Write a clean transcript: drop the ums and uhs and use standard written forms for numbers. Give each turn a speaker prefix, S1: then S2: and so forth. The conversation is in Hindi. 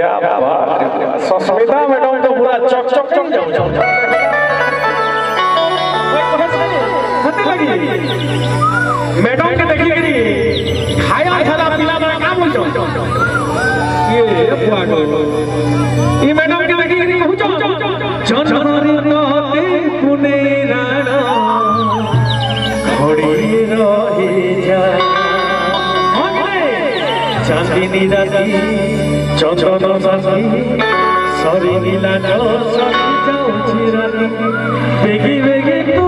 S1: क्या बात है सुस्मिता मैडम तो पूरा चक चक चक जाऊ मैडम के देखी करी खाया खाला पीला बड़ा का बोलछो ये मैडम के देखी करी कहू जनरी नते पुने राणा घड़ी रहे जा चांदनी राती चंद्रन साथी सरी नीला सरी जाऊची राती बेगी बेगी तू